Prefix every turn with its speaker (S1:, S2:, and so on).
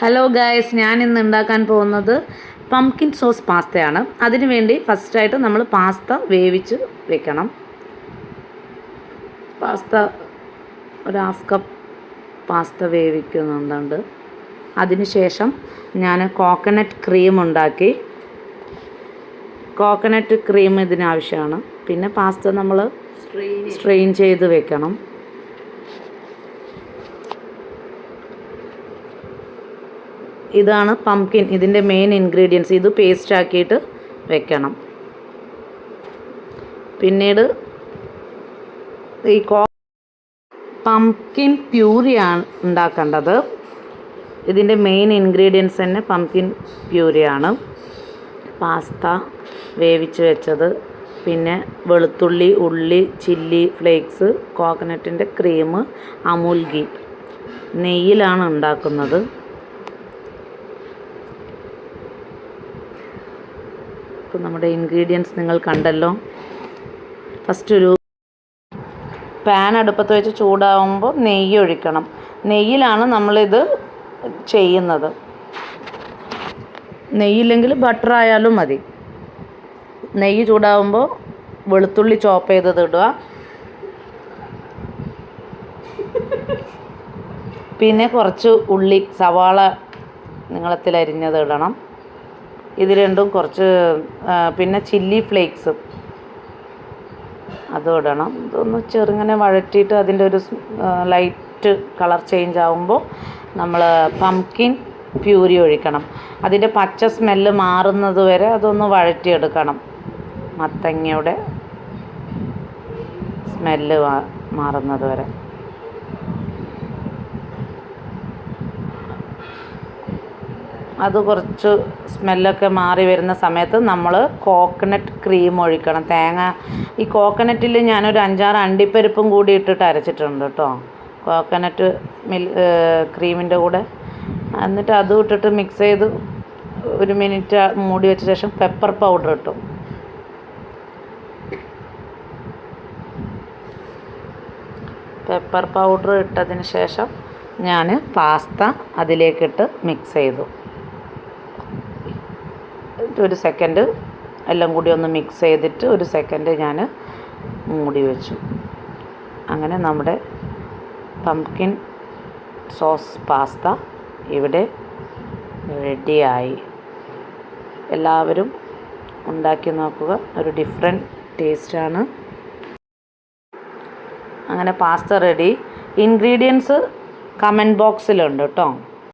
S1: Hello guys, ഞാൻ ഇന്ന് ഉണ്ടാക്കാൻ പോകുന്നത് പംകിൻ സോസ് പാസ്തയാണ്. അതിനു വേണ്ടി ഫസ്റ്റായിട്ട് നമ്മൾ പാസ്ത വേവിച്ച് വെക്കണം. പാസ്ത ഒരു ഹാഫ് കപ്പ് പാസ്ത വേവിക്കുന്നുണ്ട്. അതിനുശേഷം ഞാൻ കോക്കനട്ട് ക്രീം ഉണ്ടാക്കി. കോക്കനട്ട് ക്രീം ഇതിനാവശ്യമാണ്. പിന്നെ പാസ്ത നമ്മൾ സ്ട്രെയിൻ ചെയ്ത് വെക്കണം. ഇതാണ് പംകിൻ, ഇതിൻ്റെ മെയിൻ ഇൻഗ്രീഡിയൻസ്. ഇത് പേസ്റ്റ് ആക്കിയിട്ട് വെക്കണം. പിന്നീട് ഈ പംകിൻ പ്യൂരിയാണ് ഉണ്ടാക്കേണ്ടത്. ഇതിൻ്റെ മെയിൻ ഇൻഗ്രീഡിയൻസ് തന്നെ പംകിൻ പ്യൂരിയാണ്. പാസ്ത വേവിച്ച് വെച്ചത്, പിന്നെ വെളുത്തുള്ളി, ഉള്ളി, ചില്ലി ഫ്ലേക്സ്, കോക്കനട്ടിൻ്റെ ക്രീം, അമൂൽ ഗീ, നെയ്യിലാണ് ഉണ്ടാക്കുന്നത്. ഇപ്പോൾ നമ്മുടെ ഇൻഗ്രീഡിയൻസ് നിങ്ങൾ കണ്ടല്ലോ. ഫസ്റ്റ് ഒരു പാൻ അടുപ്പത്ത് വെച്ച് ചൂടാവുമ്പോൾ നെയ്യ് ഒഴിക്കണം. നെയ്യിലാണ് നമ്മളിത് ചെയ്യുന്നത്. നെയ്യില്ലെങ്കിൽ ബട്ടർ ആയാലും മതി. നെയ്യ് ചൂടാവുമ്പോൾ വെളുത്തുള്ളി ചോപ്പ് ചെയ്തത് ഇടുക. പിന്നെ കുറച്ച് ഉള്ളി, സവാള നീളത്തിൽ അരിഞ്ഞത് ഇടണം. ഇത് രണ്ടും കുറച്ച്, പിന്നെ ചില്ലി ഫ്ലേക്സ് അതും ഇടണം. ഇതൊന്ന് ചെറുങ്ങനെ വഴറ്റിയിട്ട് അതിൻ്റെ ഒരു ലൈറ്റ് കളർ ചേഞ്ച് ആകുമ്പോൾ നമ്മൾ പംകിൻ പ്യൂരി ഒഴിക്കണം. അതിൻ്റെ പച്ച സ്മെല്ല് മാറുന്നത് വരെ അതൊന്ന് വഴറ്റിയെടുക്കണം. മത്തങ്ങയുടെ സ്മെല്ല് മാറുന്നത് വരെ. അത് കുറച്ച് സ്മെല്ലൊക്കെ മാറി വരുന്ന സമയത്ത് നമ്മൾ കോക്കനട്ട് ക്രീം ഒഴിക്കണം. ഈ കോക്കനട്ടിൽ ഞാനൊരു 5-6 അണ്ടിപ്പരിപ്പും കൂടി ഇട്ടിട്ട് അരച്ചിട്ടുണ്ട് കേട്ടോ, കോക്കനട്ട് ക്രീമിൻ്റെ കൂടെ. എന്നിട്ട് അതും ഇട്ടിട്ട് മിക്സ് ചെയ്ത് 1 മിനിറ്റ് മൂടി വെച്ച ശേഷം പെപ്പർ പൗഡർ ഇട്ടു. പെപ്പർ പൗഡർ ഇട്ടതിന് ശേഷം ഞാൻ പാസ്ത അതിലേക്കിട്ട് മിക്സ് ചെയ്തു. 1 സെക്കൻഡ് എല്ലാം കൂടി ഒന്ന് മിക്സ് ചെയ്തിട്ട് 1 സെക്കൻഡ് ഞാൻ മൂടി വെച്ചു. അങ്ങനെ നമ്മുടെ പംകിൻ സോസ് പാസ്ത ഇവിടെ റെഡിയായി. എല്ലാവരും ഉണ്ടാക്കി നോക്കുക, ഒരു ഡിഫറെൻറ്റ് ടേസ്റ്റാണ്. അങ്ങനെ പാസ്ത റെഡി. ഇൻഗ്രീഡിയൻസ് കമൻറ്റ് ബോക്സിലുണ്ട് കേട്ടോ.